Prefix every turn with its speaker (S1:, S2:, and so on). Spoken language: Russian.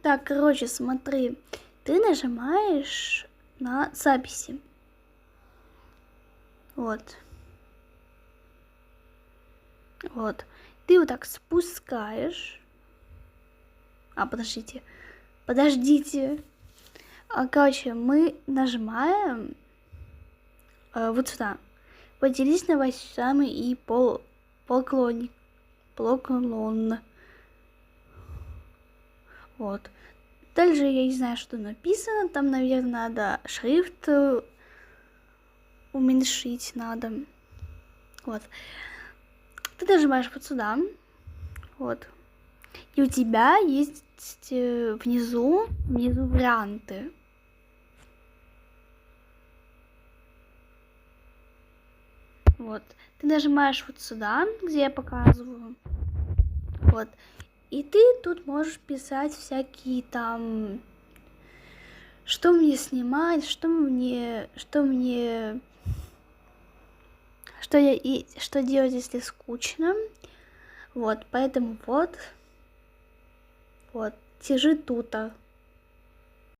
S1: Так, короче, смотри, ты нажимаешь на записи. Вот. Вот. Ты вот так спускаешь. Подождите. Подождите. Короче, мы нажимаем вот сюда. Поделись новостями и поклонник. Поклон. Вот. Дальше я не знаю, что написано. Там, наверное, надо шрифт уменьшить надо. Вот. Ты нажимаешь вот сюда. Вот. И у тебя есть внизу варианты. Вот. Ты нажимаешь вот сюда, где я показываю. Вот. И ты тут можешь писать всякие там, что мне снимать, что делать, если скучно. Вот, поэтому вот, сижи тут.